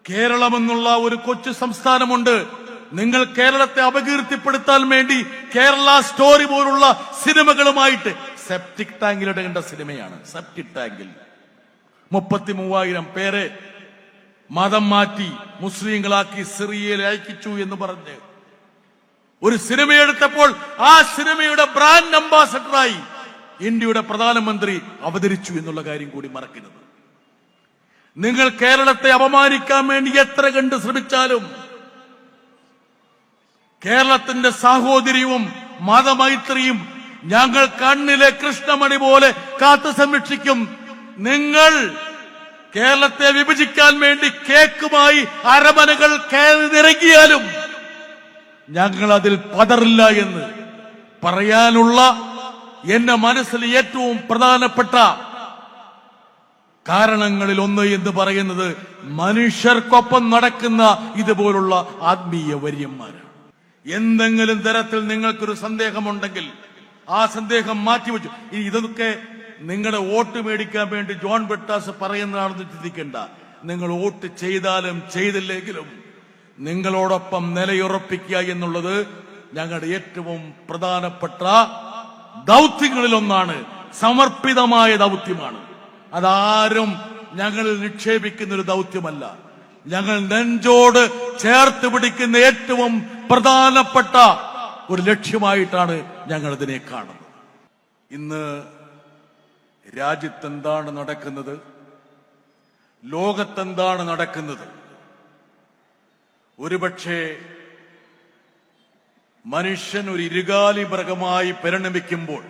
കേരളമെന്നുള്ള ഒരു കൊച്ചു സംസ്ഥാനമുണ്ട്. നിങ്ങൾ കേരളത്തെ അപകീർത്തിപ്പെടുത്താൻ വേണ്ടി കേരള സ്റ്റോറി പോലുള്ള സിനിമകളുമായിട്ട് സെപ്റ്റിക് ടാങ്കിലിടേണ്ട സിനിമയാണ്. സെപ്റ്റിക് ടാങ്കിൽ 33,000 പേരെ മതം മാറ്റി മുസ്ലിങ്ങളാക്കി സിറിയയിൽ അയക്കിച്ചു എന്ന് പറഞ്ഞ് ഒരു സിനിമയെടുത്തപ്പോൾ ആ സിനിമയുടെ ബ്രാൻഡ് അംബാസഡറായി ഇന്ത്യയുടെ പ്രധാനമന്ത്രി അവതരിച്ചു എന്നുള്ള കാര്യം കൂടി മറക്കരുത്. നിങ്ങൾ കേരളത്തെ അപമാനിക്കാൻ വേണ്ടി എത്ര കണ്ട് ശ്രമിച്ചാലും കേരളത്തിന്റെ സാഹോദര്യവും മതമൈത്രിയും ഞങ്ങൾ കണ്ണിലെ കൃഷ്ണമണി പോലെ കാത്തു സംരക്ഷിക്കും. നിങ്ങൾ കേരളത്തെ വിഭജിക്കാൻ വേണ്ടി കേക്കുമായി അരമനകൾ കയറിയിറങ്ങിയാലും ഞങ്ങൾ അതിൽ പതറില്ല എന്ന് പറയാനുള്ള എന്റെ മനസ്സിൽ ഏറ്റവും പ്രധാനപ്പെട്ട കാരണങ്ങളിൽ ഒന്ന് എന്ന് പറയുന്നത് മനുഷ്യർക്കൊപ്പം നടക്കുന്ന ഇതുപോലുള്ള ആത്മീയ വര്യന്മാരാണ്. എന്തെങ്കിലും തരത്തിൽ നിങ്ങൾക്കൊരു സന്ദേഹമുണ്ടെങ്കിൽ ആ സന്ദേഹം മാറ്റിവെച്ചു. ഇനി ഇതൊക്കെ നിങ്ങളുടെ വോട്ട് മേടിക്കാൻ വേണ്ടി ജോൺ ബ്രിട്ടാസ് പറയുന്നതാണെന്ന് ചിന്തിക്കേണ്ട. നിങ്ങൾ വോട്ട് ചെയ്താലും ചെയ്തില്ലെങ്കിലും നിങ്ങളോടൊപ്പം നിലയുറപ്പിക്കുക എന്നുള്ളത് ഞങ്ങളുടെ ഏറ്റവും പ്രധാനപ്പെട്ട ദൗത്യങ്ങളിലൊന്നാണ്. സമർപ്പിതമായ ദൗത്യമാണ്. അതാരും ഞങ്ങളിൽ നിക്ഷേപിക്കുന്ന ഒരു ദൗത്യമല്ല. ഞങ്ങൾ നെഞ്ചോട് ചേർത്ത് പിടിക്കുന്ന ഏറ്റവും പ്രധാനപ്പെട്ട ഒരു ലക്ഷ്യമായിട്ടാണ് ഞങ്ങൾ ഇതിനെ കാണുന്നത്. ഇന്ന് രാജ്യത്തെന്താണ് നടക്കുന്നത്, ലോകത്തെന്താണ് നടക്കുന്നത്? ഒരുപക്ഷെ മനുഷ്യൻ ഒരു ഇരുകാലി മൃഗമായി പരിണമിക്കുമ്പോൾ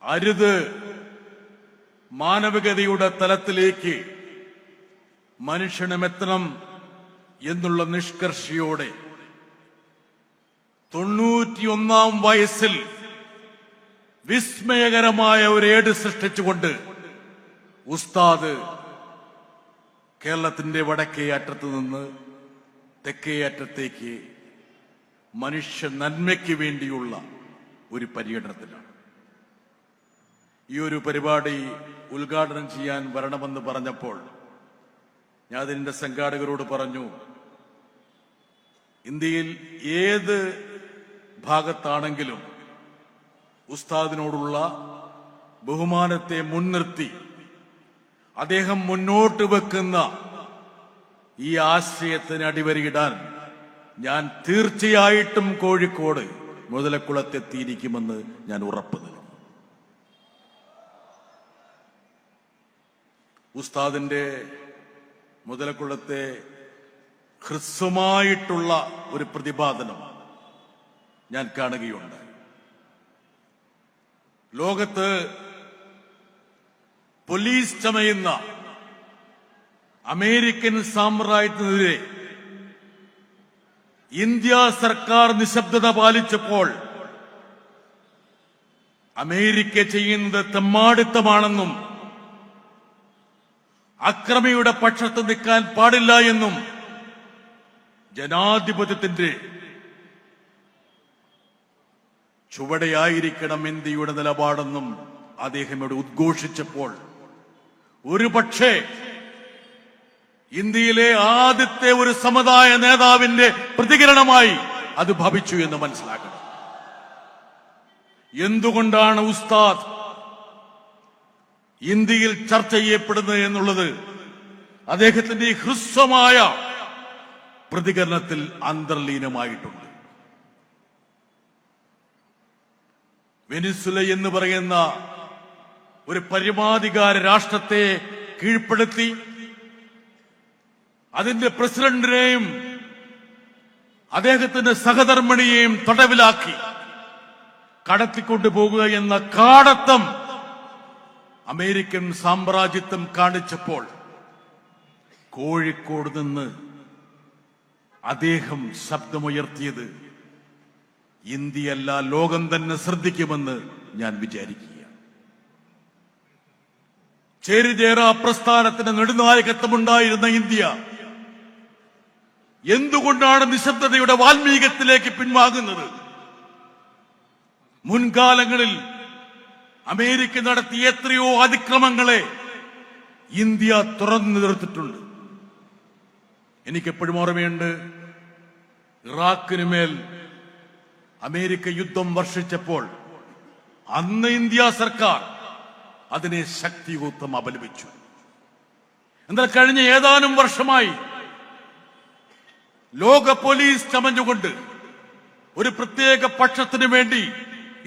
അരുത് മാനവികതയുടെ തലത്തിലേക്ക് മനുഷ്യനും എത്തണം എന്നുള്ള നിഷ്കർഷയോടെ 91-ാം വയസ്സിൽ വിസ്മയകരമായ ഒരു ഏട് സൃഷ്ടിച്ചുകൊണ്ട് ഉസ്താദ് കേരളത്തിന്റെ വടക്കേ അറ്റത്ത് നിന്ന് തെക്കേ അറ്റത്തേക്ക് മനുഷ്യ നന്മയ്ക്ക് വേണ്ടിയുള്ള ഒരു പര്യടനത്തിലാണ്. ഈ ഒരു പരിപാടി ഉദ്ഘാടനം ചെയ്യാൻ വരണമെന്ന് പറഞ്ഞപ്പോൾ ഞാൻ അതിന്റെ സംഘാടകരോട് പറഞ്ഞു, ഇന്ത്യയിൽ ഏത് ഭാഗത്താണെങ്കിലും ഉസ്താദിനോടുള്ള ബഹുമാനത്തെ മുൻനിർത്തി അദ്ദേഹം മുന്നോട്ട് വെക്കുന്ന ഈ ആശയത്തിന് അടിവരയിടാൻ ഞാൻ തീർച്ചയായിട്ടും കോഴിക്കോട് മുതലക്കുളത്തെത്തിയിരിക്കുമെന്ന് ഞാൻ ഉറപ്പ് നൽകുന്നു. ഉസ്താദിന്റെ മുതലക്കുളത്തെ ഹ്രസ്വമായിട്ടുള്ള ഒരു പ്രതിപാദനം ഞാൻ കാണുകയുണ്ട്. ലോകത്ത് പോലീസ് ചമയുന്ന അമേരിക്കൻ സാമ്രാജ്യത്തിനെതിരെ ഇന്ത്യ സർക്കാർ നിശബ്ദത പാലിച്ചപ്പോൾ അമേരിക്ക ചെയ്യുന്നത് തെമ്മാടിത്തമാണെന്നും അക്രമിയുടെ പക്ഷത്ത് നിൽക്കാൻ പാടില്ല എന്നും ജനാധിപത്യത്തിന്റെ ചുവടെയായിരിക്കണം ഇന്ത്യയുടെ നിലപാടെന്നും അദ്ദേഹം ഇവിടെ ഉദ്ഘോഷിച്ചപ്പോൾ ഒരുപക്ഷെ ഇന്ത്യയിലെ ആദ്യത്തെ ഒരു സമുദായ നേതാവിന്റെ പ്രതികരണമായി അത് ഭവിച്ചു എന്ന് മനസ്സിലാക്കണം. എന്തുകൊണ്ടാണ് ഉസ്താദ് ഇന്ത്യയിൽ ചർച്ച ചെയ്യപ്പെടുന്നത് എന്നുള്ളത് അദ്ദേഹത്തിന്റെ ഈ ഹ്രസ്വമായ പ്രതികരണത്തിൽ അന്തർലീനമായിട്ടുണ്ട്. വെനിസുല എന്ന് പറയുന്ന ഒരു പരമാധികാര രാഷ്ട്രത്തെ കീഴ്പ്പെടുത്തി അതിന്റെ പ്രസിഡന്റിനെയും അദ്ദേഹത്തിന്റെ സഹധർമ്മിണിയെയും തടവിലാക്കി കടത്തിക്കൊണ്ടുപോകുക എന്ന കാടത്തം അമേരിക്കൻ സാമ്രാജ്യത്വം കാണിച്ചപ്പോൾ കോഴിക്കോട് നിന്ന് അദ്ദേഹം ശബ്ദമുയർത്തിയത് ഇന്ത്യയല്ല ലോകം തന്നെ ശ്രദ്ധിക്കുമെന്ന് ഞാൻ വിചാരിക്കുക. ചേരിചേര പ്രസ്ഥാനത്തിന് നെടുനായകത്വമുണ്ടായിരുന്ന ഇന്ത്യ എന്തുകൊണ്ടാണ് നിശബ്ദതയുടെ വാൽമീകത്തിലേക്ക് പിൻവാങ്ങുന്നത്? മുൻകാലങ്ങളിൽ അമേരിക്ക നടത്തിയ എത്രയോ അതിക്രമങ്ങളെ ഇന്ത്യ തുറന്നു നിർത്തിയിട്ടുണ്ട്. എനിക്കെപ്പോഴും ഓർമ്മയുണ്ട്, ഇറാഖിന് മേൽ അമേരിക്ക യുദ്ധം വർഷിച്ചപ്പോൾ അന്ന് ഇന്ത്യ സർക്കാർ അതിനെ ശക്തിയുക്തം അപലപിച്ചു. എന്നാൽ കഴിഞ്ഞ ഏതാനും വർഷമായി ലോക പോലീസ് ചമഞ്ഞുകൊണ്ട് ഒരു പ്രത്യേക പക്ഷത്തിനു വേണ്ടി,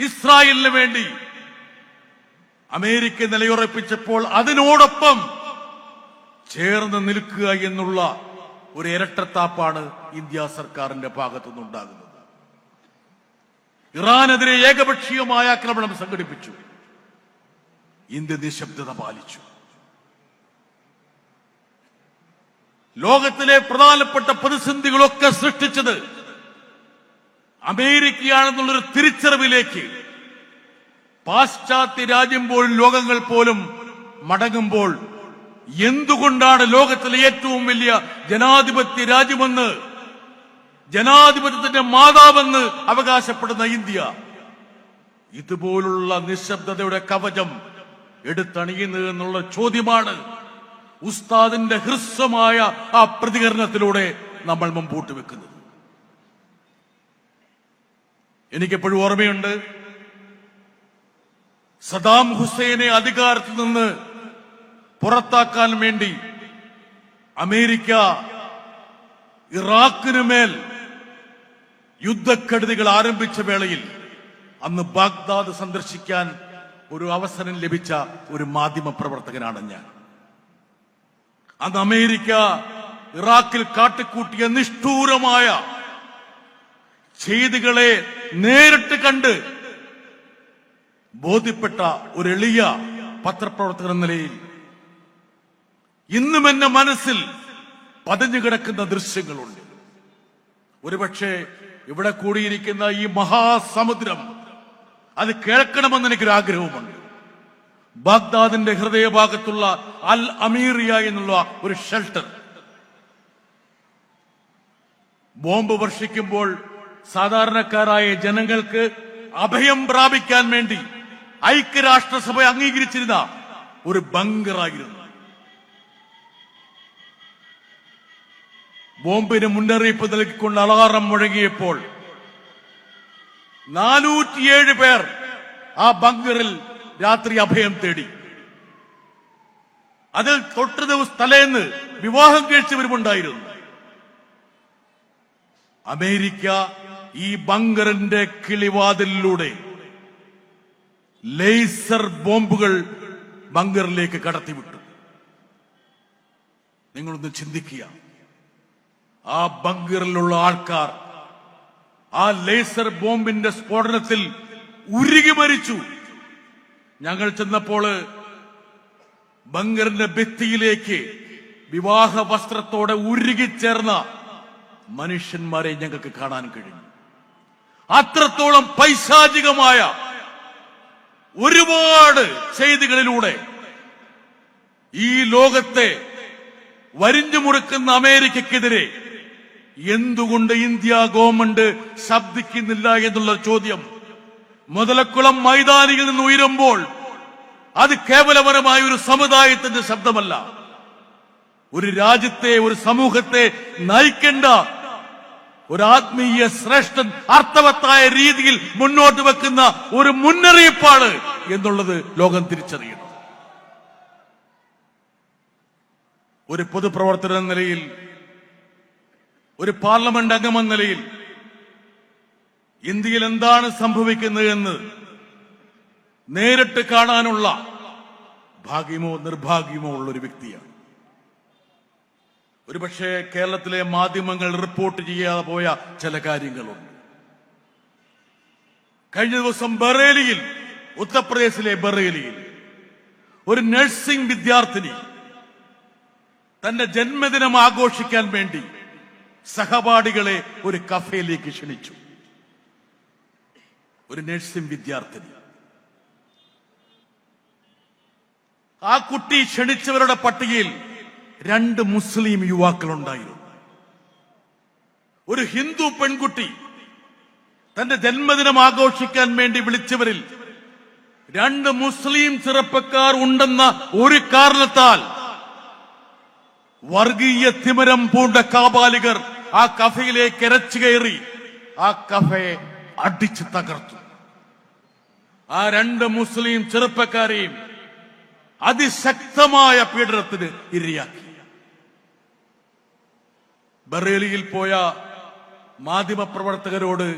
ഇസ്രായേലിന് വേണ്ടി അമേരിക്ക നിലയുറപ്പിച്ചപ്പോൾ അതിനോടൊപ്പം ചേർന്ന് നിൽക്കുക എന്നുള്ള ഒരു ഇരട്ടത്താപ്പാണ് ഇന്ത്യ സർക്കാരിന്റെ ഭാഗത്തുനിന്നുണ്ടാകുന്നത്. ഇറാനെതിരെ ഏകപക്ഷീയമായ ആക്രമണം സംഘടിപ്പിച്ചു. ഇന്ത്യ നിശബ്ദത പാലിച്ചു. ലോകത്തിലെ പ്രധാനപ്പെട്ട പ്രതിസന്ധികളൊക്കെ സൃഷ്ടിച്ചത് അമേരിക്കയാണെന്നുള്ളൊരു തിരിച്ചറിവിലേക്ക് പാശ്ചാത്യ രാജ്യം പോലും, ലോകങ്ങൾ പോലും മടങ്ങുമ്പോൾ എന്തുകൊണ്ടാണ് ലോകത്തിലെ ഏറ്റവും വലിയ ജനാധിപത്യ രാജ്യമെന്ന്, ജനാധിപത്യത്തിന്റെ മാതാവെന്ന് അവകാശപ്പെടുന്ന ഇന്ത്യ ഇതുപോലുള്ള നിശബ്ദതയുടെ കവചം എടുത്തണിയുന്നത് എന്നുള്ള ചോദ്യമാണ് ഉസ്താദിന്റെ ഹ്രസ്വമായ ആ പ്രതികരണത്തിലൂടെ നമ്മൾ മുമ്പോട്ട് വെക്കുന്നത്. എനിക്കെപ്പോഴും ഓർമ്മയുണ്ട്, സദാം ഹുസൈനെ അധികാരത്തിൽ നിന്ന് പുറത്താക്കാൻ വേണ്ടി അമേരിക്ക ഇറാഖിന് മേൽ യുദ്ധക്കെടുതികൾ ആരംഭിച്ച വേളയിൽ അന്ന് ബാഗ്ദാദ് സന്ദർശിക്കാൻ ഒരു അവസരം ലഭിച്ച ഒരു മാധ്യമ പ്രവർത്തകനാണ് ഞാൻ. അന്ന് അമേരിക്ക ഇറാഖിൽ കാട്ടിക്കൂട്ടിയ നിഷ്ഠൂരമായ ചെയ്തികളെ നേരിട്ട് കണ്ട് ബോധ്യപ്പെട്ട ഒരു എളിയ പത്രപ്രവർത്തകൻ എന്ന നിലയിൽ ഇന്നും എന്റെ മനസ്സിൽ പതിഞ്ഞു കിടക്കുന്ന ദൃശ്യങ്ങളുണ്ട്. ഒരുപക്ഷെ ഇവിടെ കൂടിയിരിക്കുന്ന ഈ മഹാസമുദ്രം അത് കേൾക്കണമെന്ന് എനിക്കൊരു ആഗ്രഹവുമുണ്ട്. ബാഗ്ദാദിന്റെ ഹൃദയഭാഗത്തുള്ള അൽ അമീറിയ എന്നുള്ള ഒരു ഷെൽട്ടർ ബോംബ് വർഷിക്കുമ്പോൾ സാധാരണക്കാരായ ജനങ്ങൾക്ക് അഭയം പ്രാപിക്കാൻ വേണ്ടി ഐക്യരാഷ്ട്രസഭ അംഗീകരിച്ചിരുന്ന ഒരു ബങ്കറായിരുന്നു. ബോംബിന് മുന്നറിയിപ്പ് നൽകിക്കൊണ്ട് അലാറം മുഴങ്ങിയപ്പോൾ 407 പേർ ആ ബങ്കറിൽ രാത്രി അഭയം തേടി. അതിൽ തൊട്ട് ദിവസം തലേന്ന് വിവാഹം കഴിച്ചവരുമുണ്ടായിരുന്നു. അമേരിക്ക ഈ ബങ്കറിന്റെ കിളിവാതിലൂടെ ലേസർ ബോംബുകൾ ബങ്കറിലേക്ക് കടത്തിവിട്ടു. നിങ്ങളൊന്ന് ചിന്തിക്കുക, ആ ബങ്കറിലുള്ള ആൾക്കാർ ആ ലേസർ ബോംബിന്റെ സ്ഫോടനത്തിൽ ഉരുകി മരിച്ചു. ഞങ്ങൾ ചെന്നപ്പോൾ ബങ്കറിന്റെ ഭിത്തിയിലേക്ക് വിവാഹ വസ്ത്രത്തോടെ ഉരുകിച്ചേർന്ന മനുഷ്യന്മാരെ ഞങ്ങൾക്ക് കാണാൻ കഴിഞ്ഞു. അത്രത്തോളം പൈശാചികമായ ഒരുപാട് ചെയ്തികളിലൂടെ ഈ ലോകത്തെ വരിഞ്ഞു മുറുക്കുന്ന അമേരിക്കക്കെതിരെ എന്തുകൊണ്ട് ഇന്ത്യ ഗവൺമെന്റ് ശബ്ദിക്കുന്നില്ല എന്നുള്ള ചോദ്യം മുതലക്കുളം മൈതാനിയിൽ നിന്ന് ഉയരുമ്പോൾ അത് കേവലപരമായ ഒരു സമുദായത്തിന്റെ ശബ്ദമല്ല, ഒരു രാജ്യത്തെ, ഒരു സമൂഹത്തെ നയിക്കേണ്ട ഒരു ആത്മീയ ശ്രേഷ്ഠൻ അർത്ഥവത്തായ രീതിയിൽ മുന്നോട്ട് വെക്കുന്ന ഒരു മുന്നറിയിപ്പാണ് എന്നുള്ളത് ലോകം തിരിച്ചറിയണം. ഒരു പൊതുപ്രവർത്തകൻ എന്ന നിലയിൽ, ഒരു പാർലമെന്റ് അംഗമെന്ന നിലയിൽ ഇന്ത്യയിൽ എന്താണ് സംഭവിക്കുന്നത് എന്ന് നേരിട്ട് കാണാനുള്ള ഭാഗ്യമോ നിർഭാഗ്യമോ ഉള്ളൊരു വ്യക്തിയാണ്. ഒരുപക്ഷെ കേരളത്തിലെ മാധ്യമങ്ങൾ റിപ്പോർട്ട് ചെയ്യാതെ പോയ ചില കാര്യങ്ങളുണ്ട്. കഴിഞ്ഞ ദിവസം ബറേലിയിൽ, ഉത്തർപ്രദേശിലെ ബറേലിയിൽ ഒരു നഴ്സിംഗ് വിദ്യാർത്ഥിനി തന്റെ ജന്മദിനം ആഘോഷിക്കാൻ വേണ്ടി സഹപാഠികളെ ഒരു കഫേയിലേക്ക് ക്ഷണിച്ചു. ഒരു നഴ്സിംഗ് വിദ്യാർത്ഥിനി. ആ കുട്ടി ക്ഷണിച്ചവരുടെ പട്ടികയിൽ 2 മുസ്ലിം യുവാക്കളുണ്ടായിരുന്നു. ഒരു ഹിന്ദു പെൺകുട്ടി തന്റെ ജന്മദിനം ആഘോഷിക്കാൻ വേണ്ടി വിളിച്ചവരിൽ 2 മുസ്ലിം ചെറുപ്പക്കാർ ഉണ്ടെന്ന ഒരു കാരണത്താൽ വർഗീയ തിമിരം പൂണ്ട കാപാലികർ ആ കഫയിലേക്ക് ഇരച്ചു കയറി ആ കഫയെ അടിച്ചു തകർത്തു. ആ 2 മുസ്ലിം ചെറുപ്പക്കാരെയും അതിശക്തമായ പീഡനത്തിന് ഇരയാക്കി. ബറേലിയിൽ പോയ മാധ്യമപ്രവർത്തകരോട്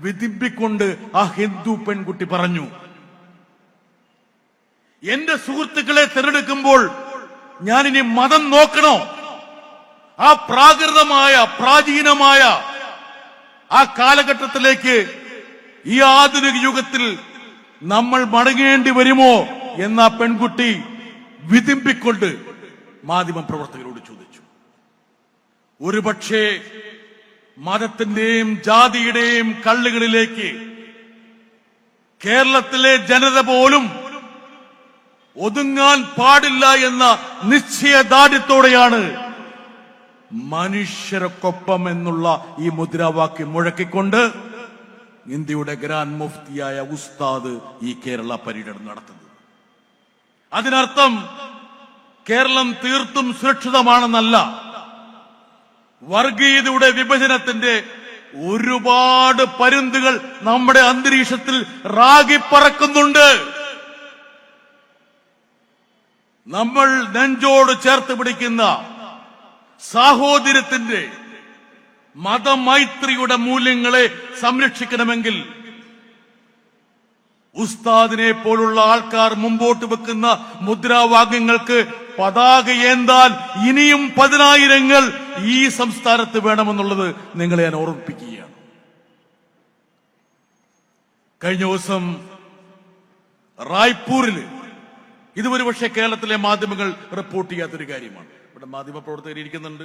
വിധിപ്പിക്കൊണ്ട് ആ ഹിന്ദു പെൺകുട്ടി പറഞ്ഞു, എന്റെ സുഹൃത്തുക്കളെ തിരഞ്ഞെടുക്കുമ്പോൾ ഞാനിനി മതം നോക്കണോ? ആ പ്രാകൃതമായ പ്രാചീനമായ ആ കാലഘട്ടത്തിലേക്ക് ഈ ആധുനിക യുഗത്തിൽ നമ്മൾ മടങ്ങേണ്ടി വരുമോ എന്ന പെൺകുട്ടി വിധിപ്പിക്കൊണ്ട് മാധ്യമപ്രവർത്തകരോട് ചോദിച്ചു. ഒരുപക്ഷേ മതത്തിന്റെയും ജാതിയുടെയും കള്ളുകളിലേക്ക് കേരളത്തിലെ ജനത പോലും ഒതുങ്ങാൻ പാടില്ല എന്ന നിശ്ചയദാർഢ്യത്തോടെയാണ് മനുഷ്യർക്കൊപ്പം എന്നുള്ള ഈ മുദ്രാവാക്യം മുഴക്കിക്കൊണ്ട് ഇന്ത്യയുടെ ഗ്രാൻഡ് മുഫ്തിയായ ഉസ്താദ് ഈ കേരള പര്യടനം നടത്തുന്നത്. അതിനർത്ഥം കേരളം തീർത്തും സുരക്ഷിതമാണെന്നല്ല. വർഗീയതയുടെ വിഭജനത്തിന്റെ ഒരുപാട് പരുന്തുകൾ നമ്മുടെ അന്തരീക്ഷത്തിൽ റാഗിപ്പറക്കുന്നുണ്ട്. നമ്മൾ നെഞ്ചോട് ചേർത്ത് പിടിക്കുന്ന സാഹോദര്യത്തിന്റെ മതമൈത്രിയുടെ മൂല്യങ്ങളെ സംരക്ഷിക്കണമെങ്കിൽ ഉസ്താദിനെ പോലുള്ള ആൾക്കാർ മുമ്പോട്ട് വെക്കുന്ന മുദ്രാവാക്യങ്ങൾക്ക് പതാകയേന്താൻ ഇനിയും 10,000 ഈ സംസ്ഥാനത്ത് വേണമെന്നുള്ളത് നിങ്ങളെ ഞാൻ ഓർമ്മിപ്പിക്കുകയാണ്. കഴിഞ്ഞ ദിവസം റായ്പൂരില് ഇത് ഒരുപക്ഷെ കേരളത്തിലെ മാധ്യമങ്ങൾ റിപ്പോർട്ട് ചെയ്യാത്തൊരു കാര്യമാണ്. ഇവിടെ മാധ്യമപ്രവർത്തകർ ഇരിക്കുന്നുണ്ട്,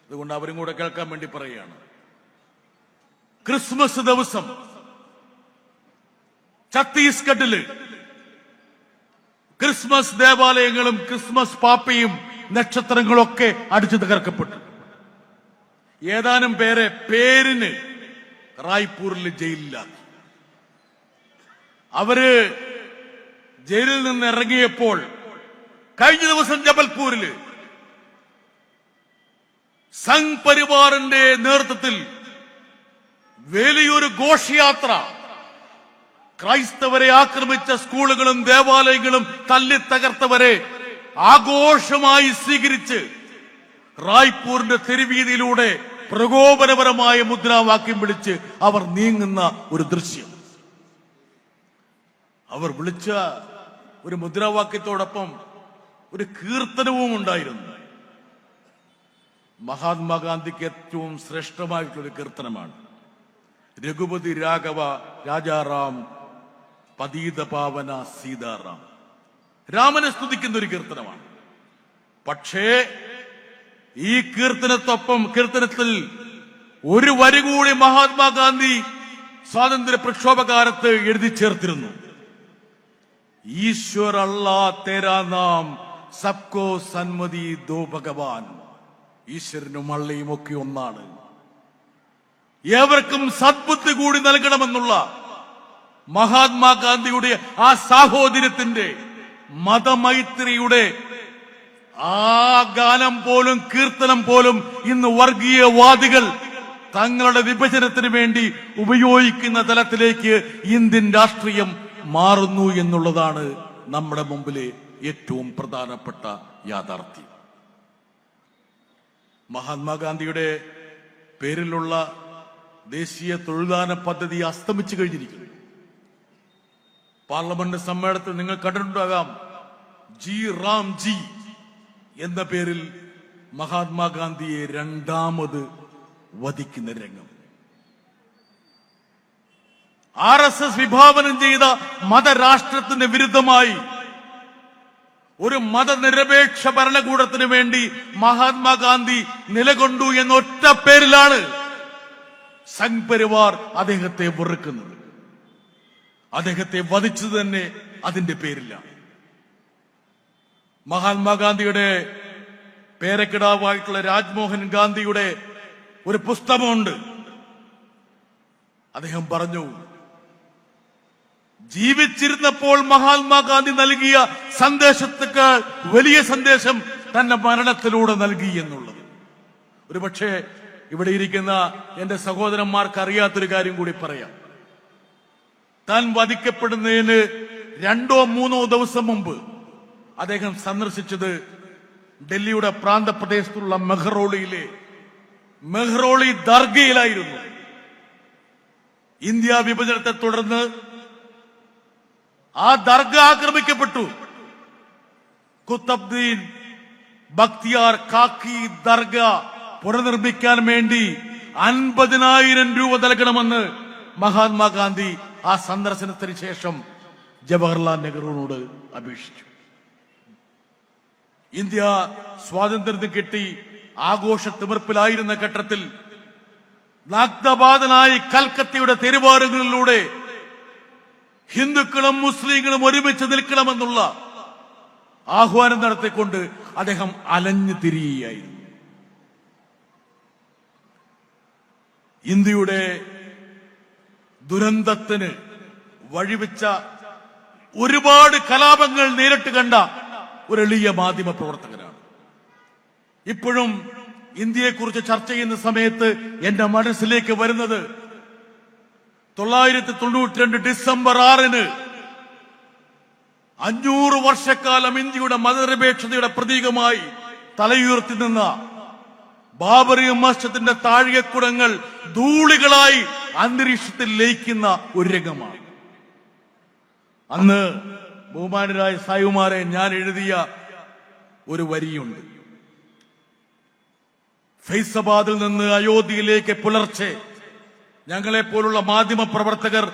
അതുകൊണ്ട് അവരും കൂടെ കേൾക്കാൻ വേണ്ടി പറയുകയാണ്. ക്രിസ്മസ് ദിവസം ഛത്തീസ്ഗഡില് ക്രിസ്മസ് ദേവാലയങ്ങളും ക്രിസ്മസ് പാപ്പയും നക്ഷത്രങ്ങളൊക്കെ അടിച്ചു തകർക്കപ്പെട്ടു. ഏതാനും പേരെ പേരിന് റായ്പൂരിൽ ജയിലിലാക്കി. അവര് ജയിലിൽ നിന്ന് ഇറങ്ങിയപ്പോൾ കഴിഞ്ഞ ദിവസം ജബൽപൂരില് സംഘ് പരിവാറിന്റെ നേതൃത്വത്തിൽ വലിയൊരു ഘോഷയാത്ര ക്രൈസ്തവരെ ആക്രമിച്ച സ്കൂളുകളും ദേവാലയങ്ങളും തല്ലി തകർത്തവരെ ആഘോഷമായി സ്വീകരിച്ച് റായ്പൂരിന്റെ തെരുവീതിയിലൂടെ പ്രകോപനപരമായ മുദ്രാവാക്യം വിളിച്ച് അവർ നീങ്ങുന്ന ഒരു ദൃശ്യം. അവർ വിളിച്ച ഒരു മുദ്രാവാക്യത്തോടൊപ്പം ഒരു കീർത്തനവും ഉണ്ടായിരുന്നു. മഹാത്മാഗാന്ധിക്ക് ഏറ്റവും ശ്രേഷ്ഠമായിട്ടുള്ള കീർത്തനമാണ് രഘുപതി രാഘവ രാജാറാം പതീത പാവന സീതാറാം. രാമനെ സ്തുതിക്കുന്ന ഒരു കീർത്തനമാണ്. പക്ഷേ ഈ കീർത്തനത്തിൽ ഒരു വരി കൂടി മഹാത്മാഗാന്ധി സ്വാതന്ത്ര്യ പ്രക്ഷോഭകാലത്ത് എഴുതി ചേർത്തിരുന്നു. ഈശ്വർ അല്ലാ തേരാ നാം സബ്കോ സന്മതി ദോ ഭഗവാൻ. ഈശ്വരനും അള്ളയും ഒക്കെ ഒന്നാണ്, ഏവർക്കും സദ്ബുദ്ധി കൂടി നൽകണമെന്നുള്ള മഹാത്മാഗാന്ധിയുടെ ആ സാഹോദര്യത്തിന്റെ മതമൈത്രിയുടെ ആ ഗാനം പോലും കീർത്തനം പോലും ഇന്ന് വർഗീയവാദികൾ തങ്ങളുടെ വിഭജനത്തിന് വേണ്ടി ഉപയോഗിക്കുന്ന തലത്തിലേക്ക് ഇന്ത്യൻ രാഷ്ട്രീയം മാറുന്നു എന്നുള്ളതാണ് നമ്മുടെ മുമ്പിലെ ഏറ്റവും പ്രധാനപ്പെട്ട യാഥാർത്ഥ്യം. മഹാത്മാഗാന്ധിയുടെ പേരിലുള്ള ദേശീയ തൊഴിൽദാന പദ്ധതി അസ്തമിച്ചു കഴിഞ്ഞിരിക്കുന്നു. പാർലമെന്റ് സമ്മേളനത്തിൽ നിങ്ങൾ കണ്ടിട്ടുണ്ടാകാം, ജി റാം ജി എന്ന പേരിൽ മഹാത്മാഗാന്ധിയെ രണ്ടാമത് വധിക്കുന്ന രംഗം. RSS വിഭാവനം ചെയ്ത മതരാഷ്ട്രത്തിന് വിരുദ്ധമായി ഒരു മതനിരപേക്ഷ ഭരണകൂടത്തിന് വേണ്ടി മഹാത്മാഗാന്ധി നിലകൊണ്ടു എന്നൊറ്റ പേരിലാണ് സംഘ് പരിവാർ അദ്ദേഹത്തെ വെറുക്കുന്നത്. അദ്ദേഹത്തെ വധിച്ചത് തന്നെ അതിന്റെ പേരിലാണ്. മഹാത്മാഗാന്ധിയുടെ പേരക്കിടാവായിട്ടുള്ള രാജ്മോഹൻ ഗാന്ധിയുടെ ഒരു പുസ്തകമുണ്ട്. അദ്ദേഹം പറഞ്ഞു, ജീവിച്ചിരുന്നപ്പോൾ മഹാത്മാഗാന്ധി നൽകിയ സന്ദേശത്തേക്കാൾ വലിയ സന്ദേശം തന്റെ മരണത്തിലൂടെ നൽകി എന്നുള്ളത്. ഒരുപക്ഷെ ഇവിടെ ഇരിക്കുന്ന എന്റെ സഹോദരന്മാർക്ക് അറിയാത്തൊരു കാര്യം കൂടി പറയാം. താൻ വധിക്കപ്പെടുന്നതിന് 2-3 ദിവസം മുമ്പ് അദ്ദേഹം സന്ദർശിച്ചത് ഡൽഹിയുടെ പ്രാന്തപ്രദേശത്തുള്ള മെഹ്റോളി ദർഗയിലായിരുന്നു. ഇന്ത്യ വിഭജനത്തെ തുടർന്ന് ആ ദർഗ ആക്രമിക്കപ്പെട്ടു. കുത്തബ്ദീൻ ബക്തിയാർ കാക്കി ദർഗ പുനർനിർമ്മിക്കാൻ വേണ്ടി 50,000 രൂപ നൽകണമെന്ന് മഹാത്മാഗാന്ധി ആ സന്ദർശനത്തിന് ശേഷം ജവഹർലാൽ നെഹ്റുവിനോട് അപേക്ഷിച്ചു. ഇന്ത്യ സ്വാതന്ത്ര്യം കിട്ടി ആഘോഷ തിമിർപ്പിലായിരുന്ന ഘട്ടത്തിൽ നഗ്നപാതനായി കൽക്കത്തയുടെ തെരുവാറുകളിലൂടെ ഹിന്ദുക്കളും മുസ്ലിങ്ങളും ഒരുമിച്ച് നിൽക്കണമെന്നുള്ള ആഹ്വാനം നടത്തിക്കൊണ്ട് അദ്ദേഹം അലഞ്ഞു തിരിയുകയായിരുന്നു. ഇന്ത്യയുടെ ദുരന്തത്തിന് വഴിവെച്ച ഒരുപാട് കലാപങ്ങൾ നേരിട്ട് കണ്ട ഒരു എളിയ മാധ്യമ പ്രവർത്തകനാണ്. ഇപ്പോഴും ഇന്ത്യയെക്കുറിച്ച് ചർച്ച ചെയ്യുന്ന സമയത്ത് എന്റെ മനസ്സിലേക്ക് വരുന്നത് 992 ഡിസംബർ 6 500 വർഷക്കാലം ഇന്ത്യയുടെ മതനിരപേക്ഷതയുടെ പ്രതീകമായി തലയുയർത്തി നിന്ന ബാബറി മസ്ജിദിന്റെ താഴികക്കുടങ്ങൾ ധൂളികളായി അന്തരീക്ഷത്തിൽ ലയിക്കുന്ന ഒരു രംഗമാണ്. അന്ന് ബഹുമാനരായ സായിമാരെ ഞാൻ എഴുതിയ ഒരു വരിയുണ്ട്. ഫൈസാബാദിൽ നിന്ന് അയോധ്യയിലേക്ക് പുലർച്ചെ ഞങ്ങളെ പോലുള്ള മാധ്യമ പ്രവർത്തകർ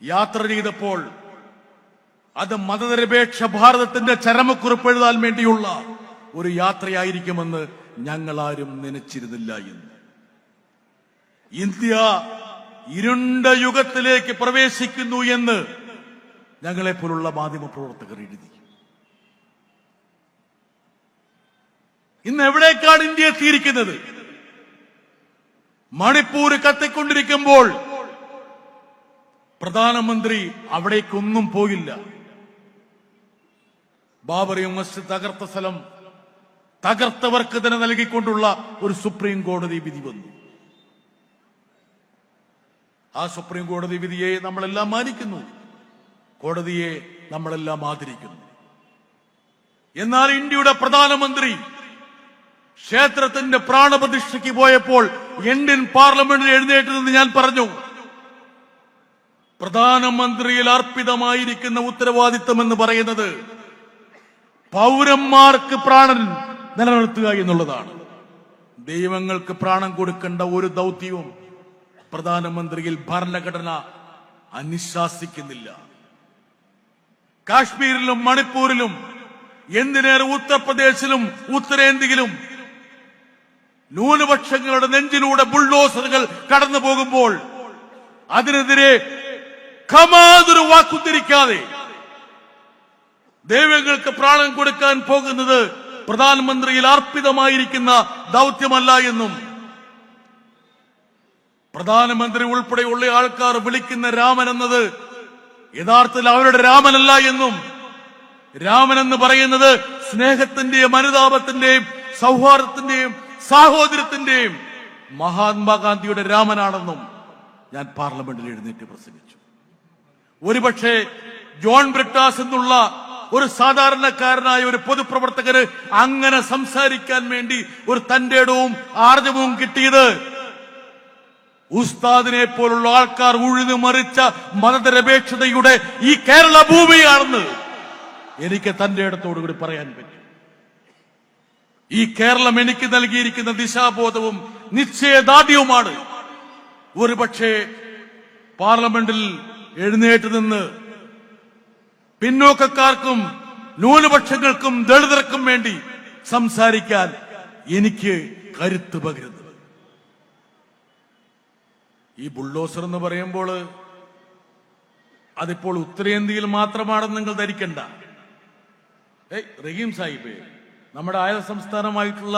യാത്ര ചെയ്തപ്പോൾ അത് മതനിരപേക്ഷ ഭാരതത്തിന്റെ ചരമക്കുറിപ്പ് എഴുതാൻ വേണ്ടിയുള്ള ഒരു യാത്രയായിരിക്കുമെന്ന് ഞങ്ങളാരും നനച്ചിരുന്നില്ല എന്ന്. ഇന്ത്യ ഇരുണ്ട യുഗത്തിലേക്ക് പ്രവേശിക്കുന്നു എന്ന് ഞങ്ങളെ പോലുള്ള മാധ്യമ പ്രവർത്തകർ എഴുതി. ഇന്ന് എവിടേക്കാണ് ഇന്ത്യ എത്തിയിരിക്കുന്നത്? മണിപ്പൂർ കത്തിക്കൊണ്ടിരിക്കുമ്പോൾ പ്രധാനമന്ത്രി അവിടേക്കൊന്നും പോയില്ല. ബാബറി മസ്ജിദ് തകർത്ത സ്ഥലം തകർത്തവർക്ക് തന്നെ നൽകിക്കൊണ്ടുള്ള ഒരു സുപ്രീം കോടതി വിധി വന്നു. ആ സുപ്രീം കോടതി വിധിയെ നമ്മളെല്ലാം മാനിക്കുന്നു, കോടതിയെ നമ്മളെല്ലാം ആദരിക്കുന്നു. എന്നാൽ ഇന്ത്യയുടെ പ്രധാനമന്ത്രി ക്ഷേത്രത്തിന്റെ പ്രാണപ്രതിഷ്ഠയ്ക്ക് പോയപ്പോൾ ഇന്ത്യൻ പാർലമെന്റിൽ എഴുന്നേറ്റ് നിന്ന് ഞാൻ പറഞ്ഞു, പ്രധാനമന്ത്രിയിൽ അർപ്പിതമായിരിക്കുന്ന ഉത്തരവാദിത്തം എന്ന് പറയുന്നത് പൗരന്മാർക്ക് പ്രാണൻ നിലനിർത്തുക എന്നുള്ളതാണ്. ദൈവങ്ങൾക്ക് പ്രാണൻ കൊടുക്കേണ്ട ഒരു ദൗത്യവും പ്രധാനമന്ത്രിയിൽ ഭരണഘടന അനുശാസിക്കുന്നില്ല. കാശ്മീരിലും മണിപ്പൂരിലും എന്തിനേറെ ഉത്തർപ്രദേശിലും ഉത്തരേന്ത്യയിലും ന്യൂനപക്ഷങ്ങളുടെ നെഞ്ചിലൂടെ ബുൾഡോസറുകൾ കടന്നു പോകുമ്പോൾ അതിനെതിരെ ഖമാതൊരു വാക്കുത്തിരിക്കാതെ ദൈവങ്ങൾക്ക് പ്രാണൻ കൊടുക്കാൻ പോകുന്നത് പ്രധാനമന്ത്രിയിൽ അർപ്പിതമായിരിക്കുന്ന ദൗത്യമല്ല എന്നും പ്രധാനമന്ത്രി ഉൾപ്പെടെയുള്ള ആൾക്കാർ വിളിക്കുന്ന രാമൻ എന്നത് യഥാർത്ഥത്തിൽ അവരുടെ രാമനല്ല എന്നും രാമൻ എന്ന് പറയുന്നത് സ്നേഹത്തിന്റെയും അനുതാപത്തിന്റെയും സൗഹാർദ്ദത്തിന്റെയും സാഹോദര്യത്തിന്റെയും മഹാത്മാഗാന്ധിയുടെ രാമനാണെന്നും ഞാൻ പാർലമെന്റിൽ എഴുന്നേറ്റ് പ്രസംഗിച്ചു. ഒരുപക്ഷെ ജോൺ ബ്രിട്ടാസ് എന്നുള്ള ഒരു സാധാരണക്കാരനായ ഒരു പൊതുപ്രവർത്തകന് അങ്ങനെ സംസാരിക്കാൻ വേണ്ടി ഒരു തന്റേടവും ആർജവവും കിട്ടിയത് ഉസ്താദിനെ പോലുള്ള ആൾക്കാർ ഉഴുതു മറിച്ച മതനിരപേക്ഷതയുടെ ഈ കേരള ഭൂമിയാണെന്ന് എനിക്ക് തന്റെ ഇടത്തോടുകൂടി പറയാൻ പറ്റും. ഈ കേരളം എനിക്ക് നൽകിയിരിക്കുന്ന ദിശാബോധവും നിശ്ചയദാർഢ്യവുമാണ്. ഒരുപക്ഷെ പാർലമെന്റിൽ എഴുന്നേറ്റ് നിന്ന് പിന്നോക്കക്കാർക്കും ന്യൂനപക്ഷങ്ങൾക്കും ദളിതർക്കും വേണ്ടി സംസാരിക്കാൻ എനിക്ക് കരുത്ത് പകരുന്നത്. ഈ ബുൾഡോസർ എന്ന് പറയുമ്പോൾ അതിപ്പോൾ ഉത്തരേന്ത്യയിൽ മാത്രമാണെന്ന് നിങ്ങൾ ധരിക്കണ്ട. റഹീം സാഹിബ്, നമ്മുടെ അയൽ സംസ്ഥാനമായിട്ടുള്ള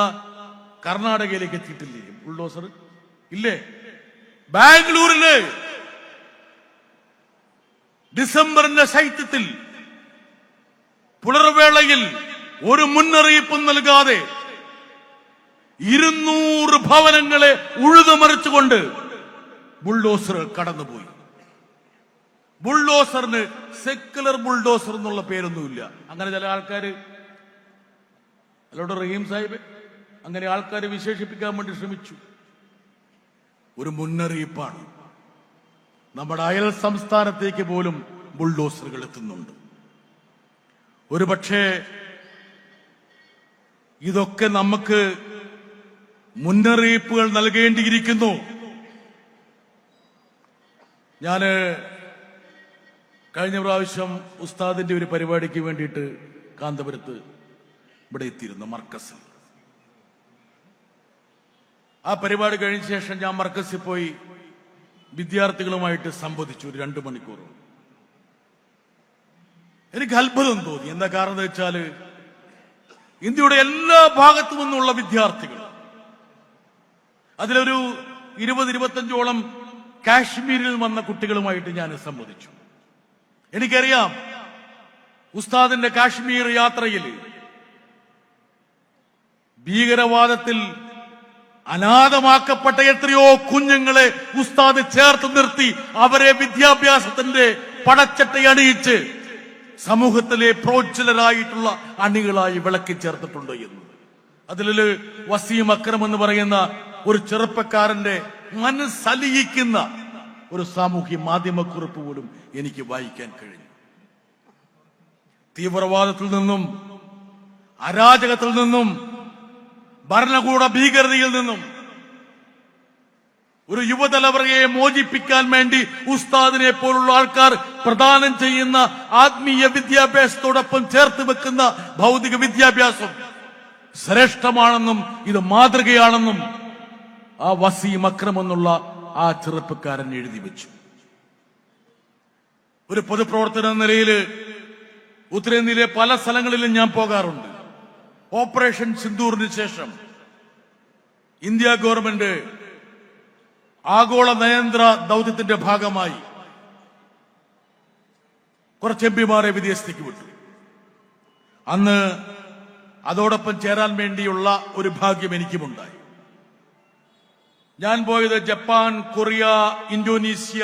കർണാടകയിലേക്ക് എത്തിയിട്ടില്ലേ ബുൾഡോസർ? ഇല്ലേ? ബാംഗ്ലൂരില് ഡിസംബറിന്റെ ശൈത്യത്തിൽ പുലർവേളയിൽ ഒരു മുന്നറിയിപ്പും നൽകാതെ 200 ഭവനങ്ങളെ ഉഴുതുമറിച്ചുകൊണ്ട് ബുൾഡോസറുകൾ കടന്നുപോയി. ബുൾഡോസറിന് സെക്കുലർ ബുൾഡോസർ എന്നുള്ള പേരൊന്നുമില്ല. അങ്ങനെ ചില ആൾക്കാർ, അല്ലോട് റഹീം സാഹിബ്, അങ്ങനെ ആൾക്കാരെ വിശേഷിപ്പിക്കാൻ വേണ്ടി ശ്രമിച്ചു. ഒരു മുന്നറിയിപ്പാണ്. നമ്മുടെ അയൽ സംസ്ഥാനത്തേക്ക് പോലും ബുൾഡോസറുകൾ എത്തുന്നുണ്ട്. ഒരുപക്ഷെ ഇതൊക്കെ നമുക്ക് മുന്നറിയിപ്പുകൾ നൽകേണ്ടിയിരിക്കുന്നു. ഞാന് കഴിഞ്ഞ പ്രാവശ്യം ഉസ്താദിന്റെ ഒരു പരിപാടിക്ക് വേണ്ടിയിട്ട് കാന്തപുരത്ത് ഇവിടെ എത്തിയിരുന്നു, മർക്കസിൽ. ആ പരിപാടി കഴിഞ്ഞ ശേഷം ഞാൻ മർക്കസിൽ പോയി വിദ്യാർത്ഥികളുമായിട്ട് സംവദിച്ചു ഒരു 2 മണിക്കൂർ. എനിക്ക് അത്ഭുതം തോന്നി. എന്താ കാരണം എന്ന് വെച്ചാൽ ഇന്ത്യയുടെ എല്ലാ ഭാഗത്തു നിന്നുള്ള വിദ്യാർത്ഥികൾ, അതിലൊരു 20-25ഓളം കാശ്മീരിൽ വന്ന കുട്ടികളുമായിട്ട് ഞാൻ സംവദിച്ചു. എനിക്കറിയാം ഉസ്താദിന്റെ കാശ്മീർ യാത്രയിൽ ഭീകരവാദത്തിൽ അനാഥമാക്കപ്പെട്ട എത്രയോ കുഞ്ഞുങ്ങളെ ഉസ്താദ് ചേർത്ത് നിർത്തി അവരെ വിദ്യാഭ്യാസത്തിന്റെ പടച്ചട്ടയണിയിച്ച് സമൂഹത്തിലെ പ്രോജ്വലരായിട്ടുള്ള അണികളായി വിളക്കി ചേർത്തിട്ടുണ്ട് എന്ന്. അതിലൊരു വസീം അക്രം എന്ന് പറയുന്ന ഒരു ചെറുപ്പക്കാരന്റെ മനസ്സലിയിക്കുന്ന ഒരു സാമൂഹ്യ മാധ്യമക്കുറിപ്പ് പോലും എനിക്ക് വായിക്കാൻ കഴിഞ്ഞു. തീവ്രവാദത്തിൽ നിന്നും, അരാജകത്തിൽ നിന്നും, ഭരണകൂട ഭീകരതയിൽ നിന്നും ഒരു യുവതലമുറയെ മോചിപ്പിക്കാൻ വേണ്ടി ഉസ്താദിനെ പോലുള്ള ആൾക്കാർ പ്രദാനം ചെയ്യുന്ന ആത്മീയ വിദ്യാഭ്യാസത്തോടൊപ്പം ചേർത്ത് വെക്കുന്ന ഭൗതിക വിദ്യാഭ്യാസം ശ്രേഷ്ഠമാണെന്നും ഇത് മാതൃകയാണെന്നും ആ വസീം അക്രം എന്നുള്ള ആ ചെറുപ്പക്കാരൻ എഴുതി വെച്ചു. ഒരു പൊതുപ്രവർത്തന എന്ന നിലയിൽ ഉത്തരേന്ത്യയിലെ പല സ്ഥലങ്ങളിലും ഞാൻ പോകാറുണ്ട്. ഓപ്പറേഷൻ സിന്ദൂറിന് ശേഷം ഇന്ത്യ ഗവൺമെന്റ് ആഗോള നയതന്ത്ര ദൗത്യത്തിന്റെ ഭാഗമായി കുറച്ച് എംപിമാരെ വിദേശത്തേക്ക് വിട്ടു. അന്ന് അതോടൊപ്പം ചേരാൻ വേണ്ടിയുള്ള ഒരു ഭാഗ്യം എനിക്കുമുണ്ടായി. ഞാൻ പോയത് Japan, Korea, Indonesia,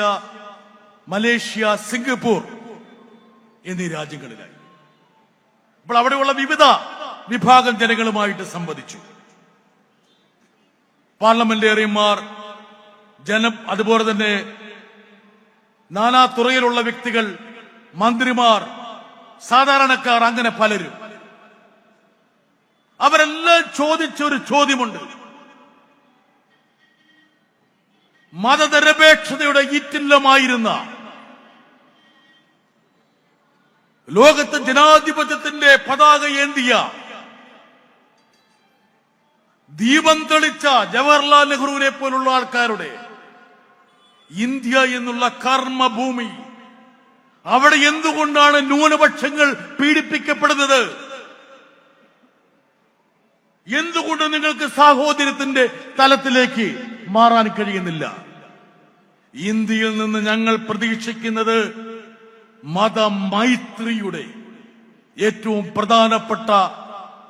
Malaysia, Singapore എന്നീ രാജ്യങ്ങളിലായി. അപ്പോൾ അവിടെയുള്ള വിവിധ വിഭാഗം ജനങ്ങളുമായിട്ട് സംവദിച്ചു. പാർലമെന്റേറിയന്മാർ, അതുപോലെ തന്നെ നാനാ തുറയിലുള്ള വ്യക്തികൾ, മന്ത്രിമാർ, സാധാരണക്കാർ, അങ്ങനെ പലരും. അവരെല്ലാം ചോദിച്ചൊരു ചോദ്യമുണ്ട്. മതനിരപേക്ഷതയുടെ ഈറ്റില്ലമായിരുന്ന, ലോകത്ത് ജനാധിപത്യത്തിന്റെ പതാക ഏന്തിയ, ദീപം തെളിച്ച ജവഹർലാൽ നെഹ്റുവിനെ പോലുള്ള ആൾക്കാരുടെ ഇന്ത്യ എന്നുള്ള കർമ്മഭൂമി, അവിടെ എന്തുകൊണ്ടാണ് ന്യൂനപക്ഷങ്ങൾ പീഡിപ്പിക്കപ്പെടുന്നത്? എന്തുകൊണ്ട് നിങ്ങൾക്ക് സാഹോദര്യത്തിന്റെ തലത്തിലേക്ക് മാറാൻ കഴിയുന്നില്ല? ഇന്ത്യയിൽ നിന്ന് ഞങ്ങൾ പ്രതീക്ഷിക്കുന്നത് മതമൈത്രിയുടെ ഏറ്റവും പ്രധാനപ്പെട്ട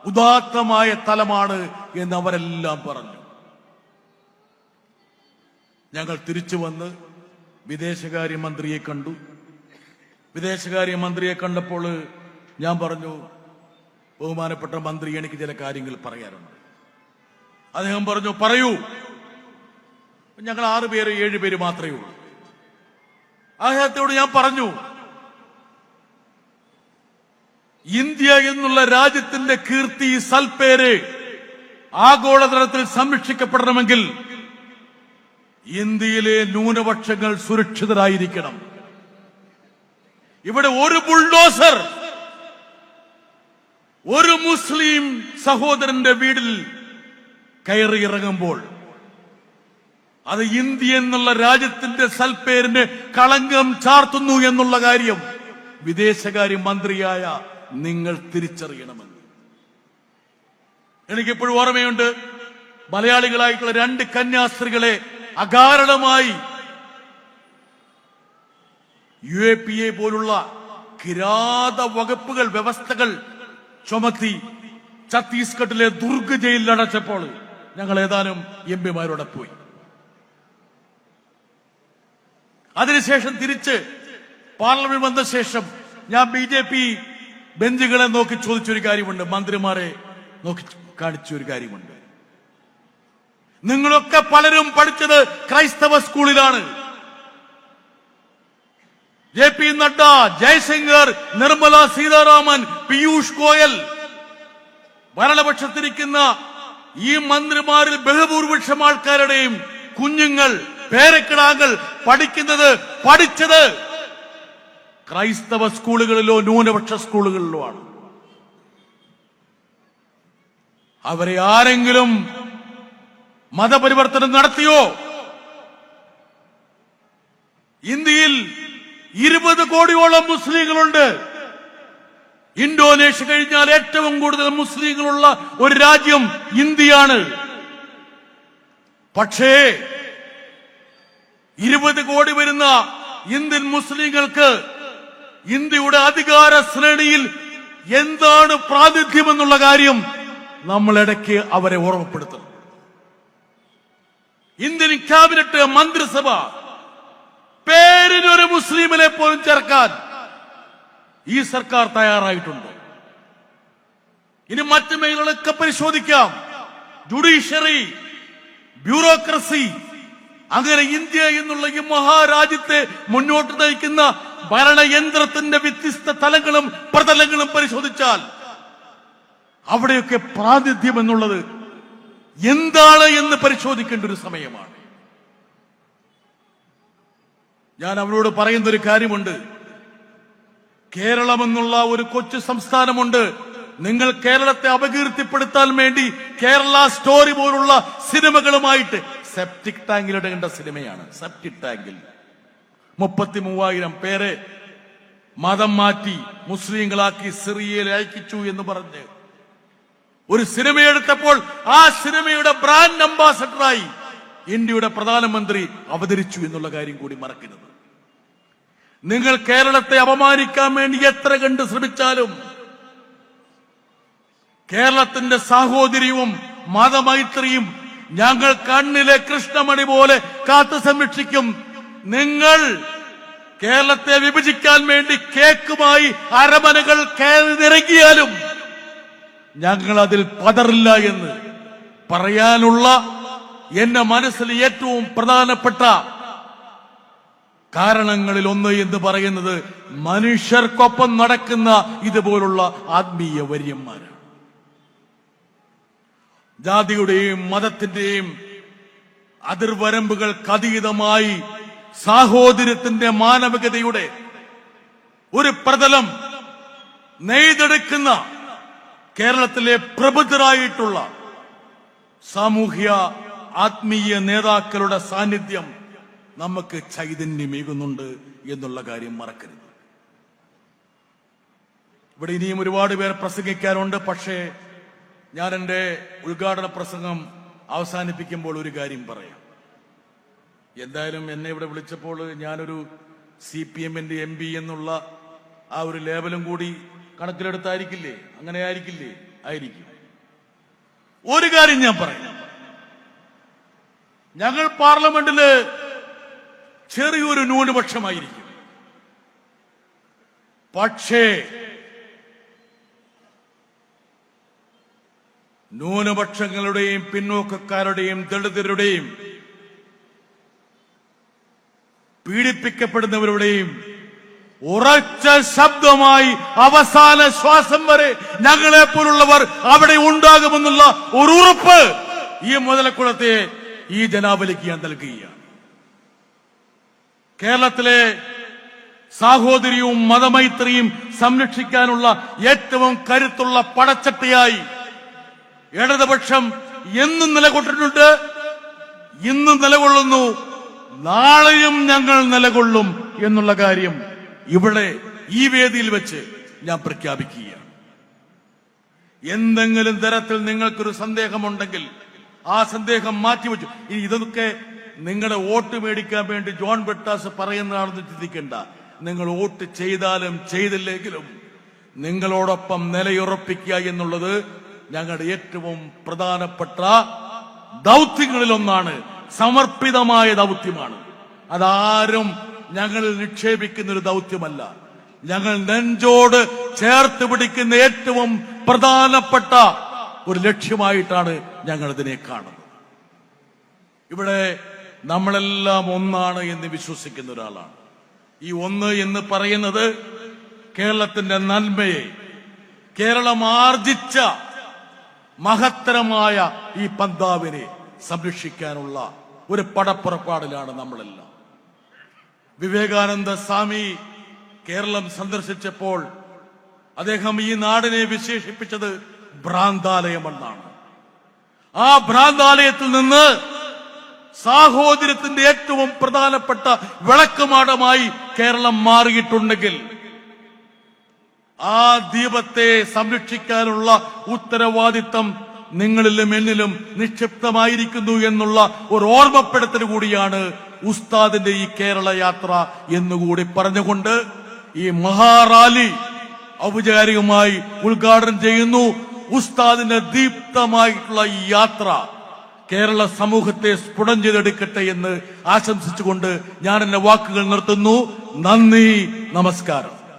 ഉദാത്തമായ തലമാണ് എന്ന് അവരെല്ലാം പറഞ്ഞു. ഞങ്ങൾ തിരിച്ചു വന്ന് വിദേശകാര്യമന്ത്രിയെ കണ്ടു. വിദേശകാര്യമന്ത്രിയെ കണ്ടപ്പോൾ ഞാൻ പറഞ്ഞു, ബഹുമാനപ്പെട്ട മന്ത്രി, എനിക്ക് ചില കാര്യങ്ങൾ പറയാനുണ്ട്. അദ്ദേഹം പറഞ്ഞു, പറയൂ. ഞങ്ങൾ 6 പേര് 7 പേര് മാത്രമേ ഉള്ളൂ. അദ്ദേഹത്തോട് ഞാൻ പറഞ്ഞു, ഇന്ത്യ എന്നുള്ള രാജ്യത്തിന്റെ കീർത്തി, സൽപ്പേര് ആഗോളതലത്തിൽ സംരക്ഷിക്കപ്പെടണമെങ്കിൽ ഇന്ത്യയിലെ ന്യൂനപക്ഷങ്ങൾ സുരക്ഷിതരായിരിക്കണം. ഇവിടെ ഒരു ബുൾഡോസർ ഒരു മുസ്ലിം സഹോദരന്റെ വീട്ടിൽ കയറിയിറങ്ങുമ്പോൾ അത് ഇന്ത്യ എന്നുള്ള രാജ്യത്തിന്റെ സൽപ്പേരിന് കളങ്കം ചാർത്തുന്നു എന്നുള്ള കാര്യം വിദേശകാര്യ മന്ത്രിയായ നിങ്ങൾ തിരിച്ചറിയണമെന്ന്. എനിക്കിപ്പോഴും ഓർമ്മയുണ്ട്, മലയാളികളായിട്ടുള്ള 2 കന്യാസ്ത്രീകളെ അകാരണമായി UAPA പോലുള്ള കിരാത വകുപ്പുകൾ, വ്യവസ്ഥകൾ ചുമത്തി ഛത്തീസ്ഗഡിലെ ദുർഗ് ജയിലിൽ അടച്ചപ്പോൾ ഞങ്ങൾ ഏതാനും എംപിമാരോടെ പോയി. അതിനുശേഷം തിരിച്ച് പാർലമെന്റ് വന്ന ശേഷം ഞാൻ BJP ബെഞ്ചുകളെ നോക്കി ചോദിച്ചൊരു കാര്യമുണ്ട്, മന്ത്രിമാരെ നോക്കി കാണിച്ചൊരു കാര്യമുണ്ട്. നിങ്ങളൊക്കെ പലരും പഠിച്ചത് ക്രൈസ്തവ സ്കൂളിലാണ്. JP നഡ്ഡ, ജയശങ്കർ, നിർമ്മല സീതാരാമൻ, പീയൂഷ് ഗോയൽ, ഭരണപക്ഷത്തിരിക്കുന്ന ഈ മന്ത്രിമാരിൽ ബഹുഭൂരിപക്ഷം ആൾക്കാരുടെയും കുഞ്ഞുങ്ങൾ, പേരക്കിടാങ്ങൾ പഠിച്ചത് ക്രൈസ്തവ സ്കൂളുകളിലോ ന്യൂനപക്ഷ സ്കൂളുകളിലോ ആണ്. അവരെ ആരെങ്കിലും മതപരിവർത്തനം നടത്തിയോ? ഇന്ത്യയിൽ 20 കോടിയോളം മുസ്ലിങ്ങളുണ്ട്. ഇന്തോനേഷ്യ കഴിഞ്ഞാൽ ഏറ്റവും കൂടുതൽ മുസ്ലിങ്ങളുള്ള ഒരു രാജ്യം ഇന്ത്യയാണ്. പക്ഷേ 20 കോടി വരുന്ന ഇന്ത്യൻ മുസ്ലിങ്ങൾക്ക് ഇന്ത്യയുടെ അധികാര ശ്രേണിയിൽ എന്താണ് പ്രാതിനിധ്യമെന്നുള്ള കാര്യം നമ്മൾ ഇടയ്ക്ക് അവരെ ഓർമ്മപ്പെടുത്തണം. ഇന്ത്യൻ ക്യാബിനറ്റ്, മന്ത്രിസഭ പേരിനൊരു മുസ്ലിമിനെ പോലും ചേർക്കാൻ ഈ സർക്കാർ തയ്യാറായിട്ടുണ്ട്. ഇനി മറ്റു മേഖലകളൊക്കെ പരിശോധിക്കാം. ജുഡീഷ്യറി, ബ്യൂറോക്രസി, അങ്ങനെ ഇന്ത്യ എന്നുള്ള ഈ മഹാരാജ്യത്തെ മുന്നോട്ട് നയിക്കുന്ന ഭരണയന്ത്രത്തിന്റെ വ്യത്യസ്ത തലങ്ങളും പ്രതലങ്ങളും പരിശോധിച്ചാൽ അവിടെയൊക്കെ പ്രാതിനിധ്യം എന്നുള്ളത് എന്താണ് എന്ന് പരിശോധിക്കേണ്ട ഒരു സമയമാണ്. ഞാൻ അവരോട് പറയുന്ന ഒരു കാര്യമുണ്ട്. കേരളം എന്നുള്ള ഒരു കൊച്ചു സംസ്ഥാനമുണ്ട്. നിങ്ങൾ കേരളത്തെ അപകീർത്തിപ്പെടുത്താൻ വേണ്ടി കേരള സ്റ്റോറി പോലുള്ള സിനിമകളുമായിട്ട്, സെപ്റ്റിക് ടാങ്കിലിടേണ്ട സിനിമയാണ്. സെപ്റ്റിക് ടാങ്കിൽ 33,000 പേരെ മതം മാറ്റി മുസ്ലിങ്ങളാക്കി സിറിയയിൽ അയക്കിച്ചു എന്ന് പറഞ്ഞ് ഒരു സിനിമയെടുത്തപ്പോൾ ആ സിനിമയുടെ ബ്രാൻഡ് അംബാസഡറായി ഇന്ത്യയുടെ പ്രധാനമന്ത്രി അവതരിച്ചു എന്നുള്ള കാര്യം കൂടി മറക്കരുത്. നിങ്ങൾ കേരളത്തെ അപമാനിക്കാൻ വേണ്ടി എത്ര കണ്ട് ശ്രമിച്ചാലും കേരളത്തിന്റെ സാഹോദര്യവും മതമൈത്രിയും ഞങ്ങൾ കണ്ണിലെ കൃഷ്ണമണി പോലെ കാത്തു സംരക്ഷിക്കും. നിങ്ങൾ കേരളത്തെ വിഭജിക്കാൻ വേണ്ടി കേക്കുമായി അരമനകൾ കയറി നിറങ്ങിയാലും ഞങ്ങൾ അതിൽ പതറില്ല എന്ന് പറയാനുള്ള എന്റെ മനസ്സിൽ ഏറ്റവും പ്രധാനപ്പെട്ട കാരണങ്ങളിൽ ഒന്ന് എന്ന് പറയുന്നത് മനുഷ്യർക്കൊപ്പം നടക്കുന്ന ഇതുപോലുള്ള ആത്മീയ വര്യന്മാരാണ്. ജാതിയുടെയും മതത്തിന്റെയും അതിർവരമ്പുകൾക്കതീതമായി സാഹോദര്യത്തിന്റെ മാനവികതയുടെ ഒരു പ്രതലം നെയ്തെടുക്കുന്ന കേരളത്തിലെ പ്രബുദ്ധരായിട്ടുള്ള സാമൂഹ്യ ആത്മീയ നേതാക്കളുടെ സാന്നിധ്യം നമുക്ക് ചൈതന്യമേകുന്നുണ്ട് എന്നുള്ള കാര്യം മറക്കരുത്. ഇവിടെ ഇനിയും ഒരുപാട് പേർ പ്രസംഗിക്കാനുണ്ട്. പക്ഷേ ഞാൻ എന്റെ ഉദ്ഘാടന പ്രസംഗം അവസാനിപ്പിക്കുമ്പോൾ ഒരു കാര്യം പറയാം. എന്തായാലും എന്നെ ഇവിടെ വിളിച്ചപ്പോൾ ഞാനൊരു CPM-ന്റെ MP എന്നുള്ള ആ ഒരു ലേബലും കൂടി കണക്കിലെടുത്തായിരിക്കില്ലേ? അങ്ങനെ ആയിരിക്കില്ലേ? ആയിരിക്കും. ഒരു കാര്യം ഞാൻ പറയാം. ഞങ്ങൾ പാർലമെന്റില് ചെറിയൊരു ന്യൂനപക്ഷമായിരിക്കും. പക്ഷേ ന്യൂനപക്ഷങ്ങളുടെയും പിന്നോക്കക്കാരുടെയും ദളിതരുടെയും പീഡിപ്പിക്കപ്പെടുന്നവരുടെയും ഉറച്ച ശബ്ദമായി അവസാന ശ്വാസം വരെ ഞങ്ങളെ പോലുള്ളവർ അവിടെ ഉണ്ടാകുമെന്നുള്ള ഒരു ഉറപ്പ് ഈ മുതലക്കുളത്തെ ഈ ജനാവലിക്ക് ഞാൻ നൽകുകയാണ്. കേരളത്തിലെ സാഹോദര്യവും മതമൈത്രിയും സംരക്ഷിക്കാനുള്ള ഏറ്റവും കരുത്തുള്ള പടച്ചട്ടയായി ഇടതുപക്ഷം എന്നും നിലകൊണ്ടിട്ടുണ്ട്, ഇന്നും നിലകൊള്ളുന്നു, നാളെയും ഞങ്ങൾ നിലകൊള്ളും എന്നുള്ള കാര്യം ഇവിടെ ഈ വേദിയിൽ വെച്ച് ഞാൻ പ്രഖ്യാപിക്കുകയാണ്. എന്തെങ്കിലും തരത്തിൽ നിങ്ങൾക്കൊരു സന്ദേഹമുണ്ടെങ്കിൽ ആ സന്ദേഹം മാറ്റിവെച്ചു. ഇനി ഇതൊക്കെ നിങ്ങളുടെ വോട്ട് മേടിക്കാൻ വേണ്ടി ജോൺ ബ്രിട്ടാസ് പറയുന്നതാണെന്ന് ചിന്തിക്കേണ്ട. നിങ്ങൾ വോട്ട് ചെയ്താലും ചെയ്തില്ലെങ്കിലും നിങ്ങളോടൊപ്പം നിലയുറപ്പിക്കുക എന്നുള്ളത് ഞങ്ങളുടെ ഏറ്റവും പ്രധാനപ്പെട്ട ദൗത്യങ്ങളിലൊന്നാണ്. സമർപ്പിതമായ ദൗത്യമാണ്. അതാരും ഞങ്ങളിൽ നിക്ഷേപിക്കുന്ന ഒരു ദൗത്യമല്ല. ഞങ്ങൾ നെഞ്ചോട് ചേർത്ത് പിടിക്കുന്ന ഏറ്റവും പ്രധാനപ്പെട്ട ഒരു ലക്ഷ്യമായിട്ടാണ് ഞങ്ങൾ ഇതിനെ കാണുന്നത്. ഇവിടെ നമ്മളെല്ലാം ഒന്നാണ് എന്ന് വിശ്വസിക്കുന്ന ഒരാളാണ്. ഈ ഒന്ന് എന്ന് പറയുന്നത് കേരളത്തിന്റെ നന്മയെ, കേരളം ആർജിച്ച മഹത്തരമായ ഈ പന്താവിനെ സംരക്ഷിക്കാനുള്ള ഒരു പടപ്പുറപ്പാടിലാണ് നമ്മളെല്ലാം. വിവേകാനന്ദ സ്വാമി കേരളം സന്ദർശിച്ചപ്പോൾ അദ്ദേഹം ഈ നാടിനെ വിശേഷിപ്പിച്ചത് ഭ്രാന്താലയമെന്നാണ്. ആ ഭ്രാന്താലയത്തിൽ നിന്ന് സാഹോദര്യത്തിന്റെ ഏറ്റവും പ്രധാനപ്പെട്ട വിളക്കുമാടമായി കേരളം മാറിയിട്ടുണ്ടെങ്കിൽ ആ ദീപത്തെ സംരക്ഷിക്കാനുള്ള ഉത്തരവാദിത്തം നിങ്ങളിലും എന്നിലും നിക്ഷിപ്തമായിരിക്കുന്നു എന്നുള്ള ഒരു ഓർമ്മപ്പെടുത്തൽ കൂടിയാണ് ഉസ്താദിന്റെ ഈ കേരള യാത്ര എന്നുകൂടി പറഞ്ഞുകൊണ്ട് ഈ മഹാറാലി ഔപചാരികമായി ഉദ്ഘാടനം ചെയ്യുന്നു. ഉസ്താദിന്റെ ദീപ്തമായിട്ടുള്ള ഈ യാത്ര കേരള സമൂഹത്തെ സ്ഫുടം ചെയ്തെടുക്കട്ടെ എന്ന് ആശംസിച്ചുകൊണ്ട് ഞാൻ എന്റെ വാക്കുകൾ നിർത്തുന്നു. നന്ദി, നമസ്കാരം.